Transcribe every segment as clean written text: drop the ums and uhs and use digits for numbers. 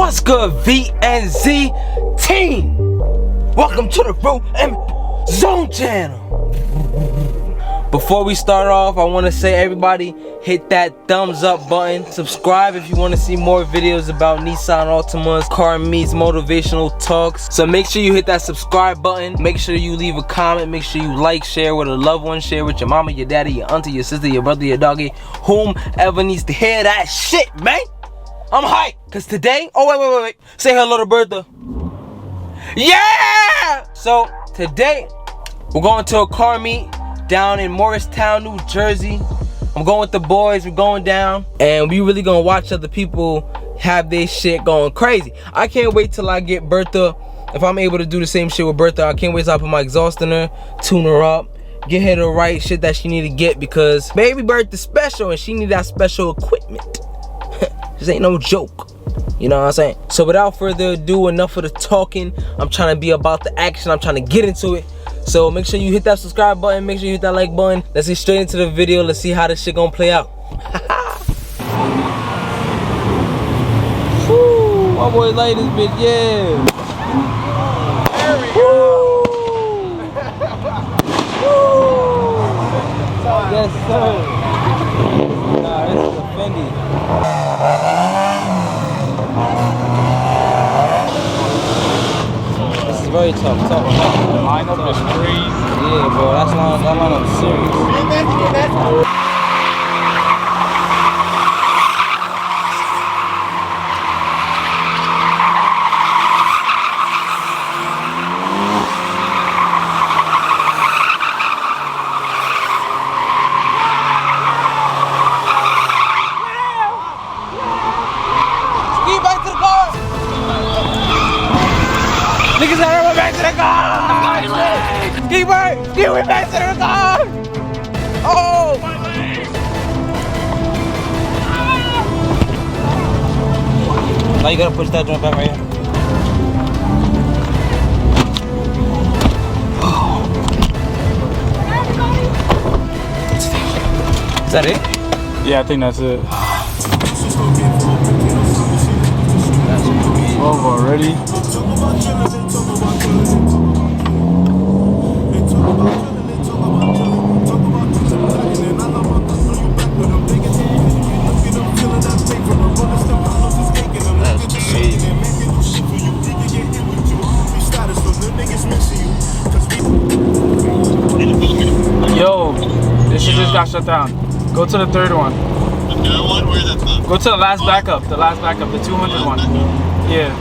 What's good, VNZ team? Welcome to the Road M Zone channel. Before we start off, I want to say everybody hit that thumbs up button. Subscribe if you want to see more videos about Nissan Altimas, car meets, motivational talks. So make sure you hit that subscribe button. Make sure you leave a comment. Make sure you like, share with a loved one, share with your mama, your daddy, your auntie, your sister, your brother, your doggy, whomever needs to hear that shit, man. I'm hyped, cause today, oh wait. Say hello to Bertha. Yeah! So today, we're going to a car meet down in Morristown, New Jersey. I'm going with the boys, we're going down, and we really gonna watch other people have their shit going crazy. I can't wait till I get Bertha, if I'm able to do the same shit with Bertha. I can't wait till I put my exhaust in her, tune her up, get her the right shit that she need to get, because baby Bertha's special and she need that special equipment. This ain't no joke. You know what I'm saying? So without further ado, enough of the talking. I'm trying to be about the action. I'm trying to get into it. So make sure you hit that subscribe button. Make sure you hit that like button. Let's get straight into the video. Let's see how this shit gonna play out. Woo, my boy like this bitch, yeah. There we go. Woo. Yes, sir. Nah, this is Infiniti. This is very tough. The lineup is crazy. Yeah, bro, that lineup's serious. Back to the car! Niggas gotta run back to the car! Keeper! Get me back to the car! Oh! Now you gotta push that joint back right here. Is that it? Yeah, I think that's it. 12 already. Yo, this shit just got shut down. Go to the third one. The third one? Where's that from? Go to the last backup, the 200 one. Yeah.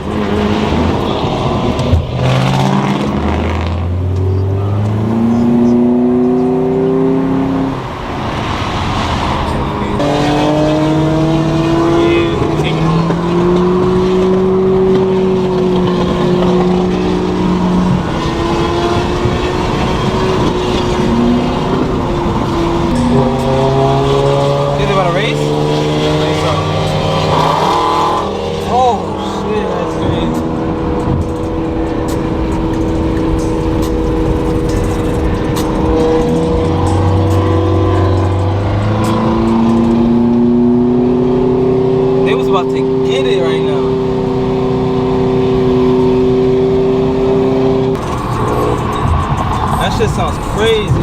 About to get it right now. That shit sounds crazy.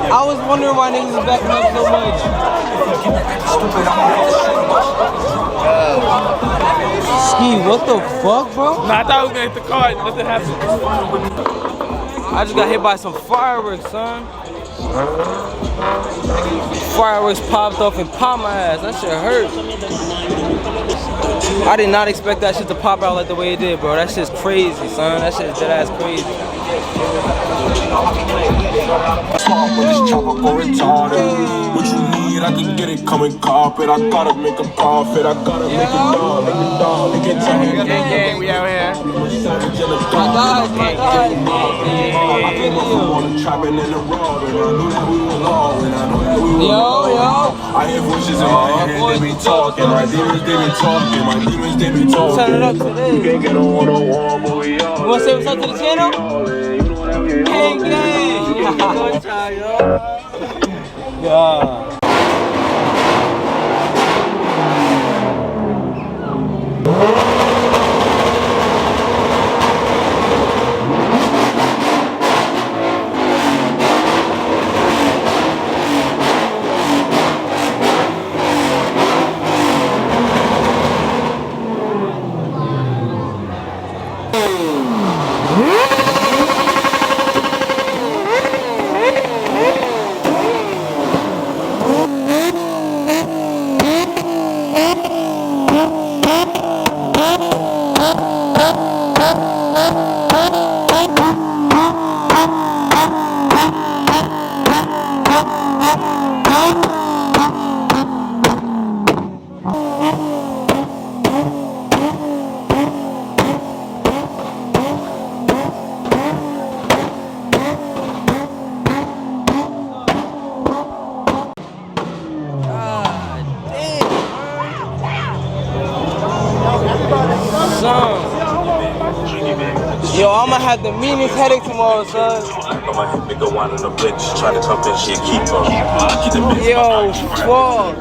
I was wondering why niggas is backing up so much. Ski, what the fuck, bro? Nah, I thought I was gonna hit the car. Nothing happened. I just got hit by some fireworks, son. Fireworks popped off and popped my ass. That shit hurt. I did not expect that shit to pop out like the way it did, bro. That shit's crazy, son. That shit's dead ass crazy. Talk with this chopper for retarded. What you mean? need, I can get it coming carpet. I gotta make a profit, I gotta make it dog, make it dog, make it dog. Gang, we out here. My guys, my guys. I came up from all the trapping in the raw, and I knew that we were law, and I know that we were Yo. I hear voices in my head, they be talking. My demons, they be talking. My demons, they be talking. Turn it up today. You can't get on 101, but we all. You wanna say what's up to the channel? Gang, gang. Yeah. Yo, I'ma have the meanest headache tomorrow, son. Yo, fuck.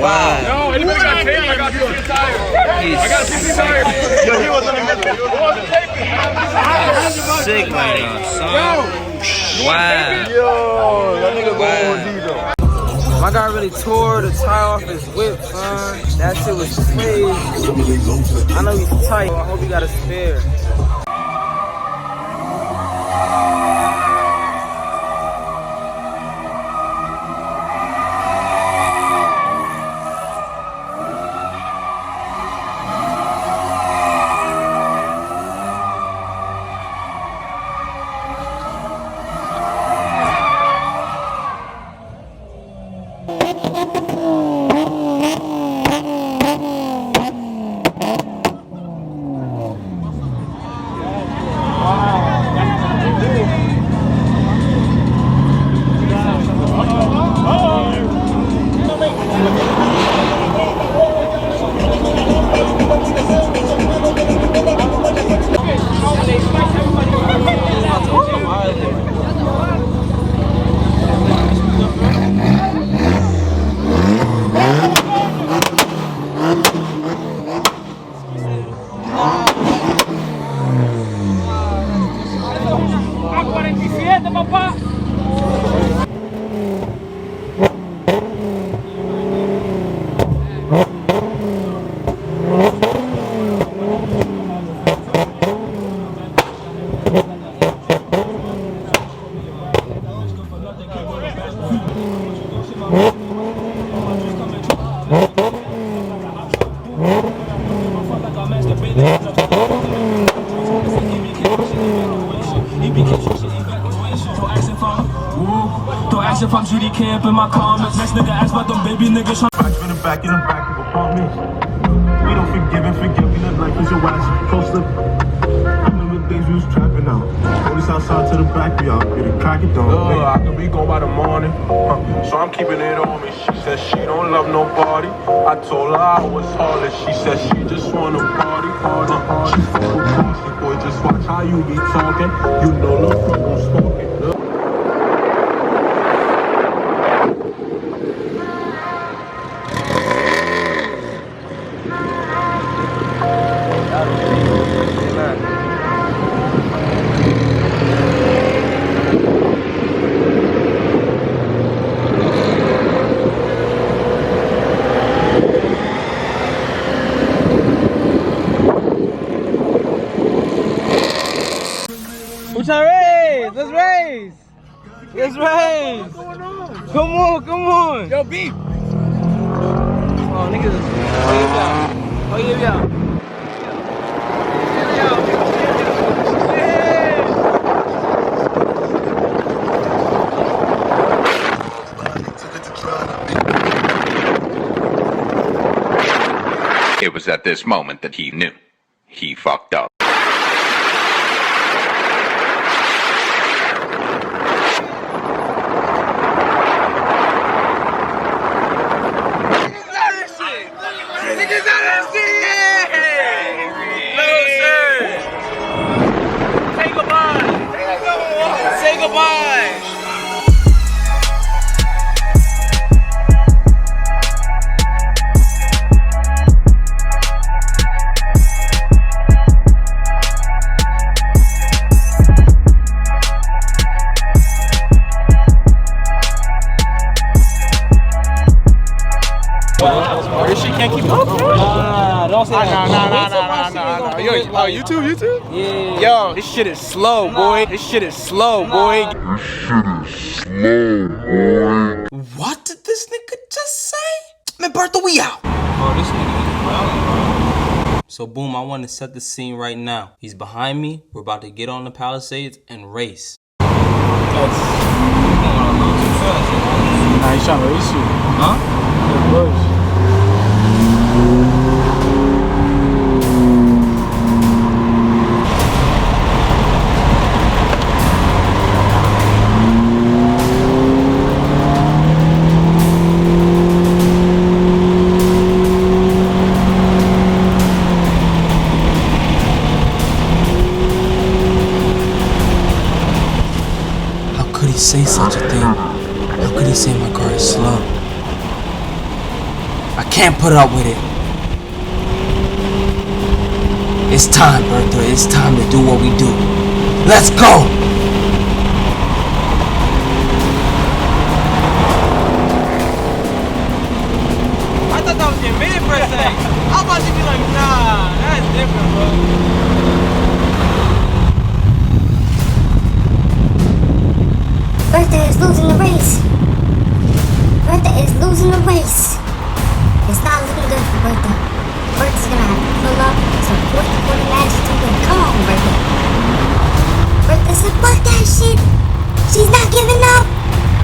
Wow. Yo, anybody got tape? I got 50 tires. I got 50 tires. Yo, he wasn't in the Sick right now, son. Wow. Yo, that nigga going Wow. My guy really tore the tire off his whip, son. That shit was crazy. I know he's tight. I hope he got a spare. From GD camp in my comments. Next nigga ask about them baby niggas. Back in the back of apartments. We don't forgive and forget. We live life as your watch. Close up. I remember the days we was trapping out. Police outside to the back, we out. Get it crack it down. I could be gone by the morning. So I'm keeping it on me. She said she don't love nobody. I told her I was heartless. She said she just wanna party. She full of bossy boy. Just watch how you be talking. You know the people smoking. Let's race! It's rain. What's going on? Come on, come on. Yo, beep. Oh, niggas. Oh, yeah. It was at this moment that he knew. He fucked up. Niggas out of shit! No, sir! Say goodbye! Say goodbye! This shit can't keep up. Nah, don't say that. Nah. Yo, YouTube? Yeah. Yo, this shit is slow, boy. This shit is slow, boy. What did this nigga just say? Man, Bertha, we out. Oh, this nigga is wild. So boom, I want to set the scene right now. He's behind me. We're about to get on the Palisades and race. Nah, he's trying to race you. Huh? How could he say such a thing? How could he say my car is slow? I can't put up with it. It's time, Bertha. It's time to do what we do. Let's go! I thought that was your minute for a sec. I was about to be like, nah, that's different, bro. Bertha is losing the race. Bertha is losing the race. It's not looking good for Bertha. Bertha's gonna have to pull up some 40 matches to win. Come on, Bertha. Bertha said, fuck that shit. She's not giving up.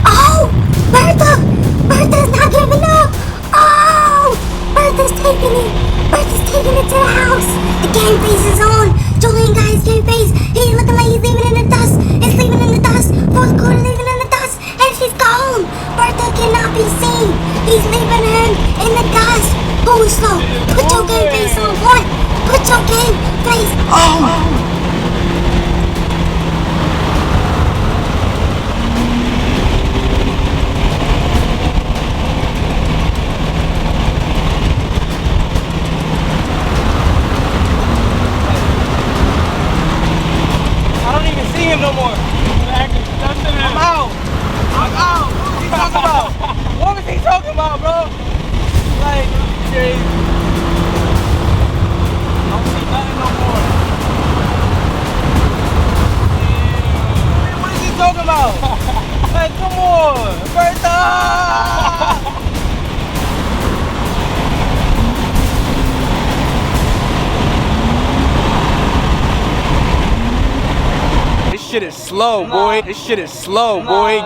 Oh, Bertha. Bertha's not giving up. Oh, Bertha's taking it. Bertha's taking it to the house. The game face is on. Julian got his game face. He's looking like he's leaving in the dust. It's leaving in the dust. Fourth quarter leaving in the dust. And she's gone. Bertha cannot be seen. He's leaving her in the dust. Who is slow? Put your game face on, boy. Put your game face on. I don't even see him no more. I'm out. I'm out. What was he talking about? What was he talking about, bro? Like, crazy. I don't see nothing no more. What is he talking about? Like, come on. Bertha! This shit is slow, boy. This shit is slow, boy.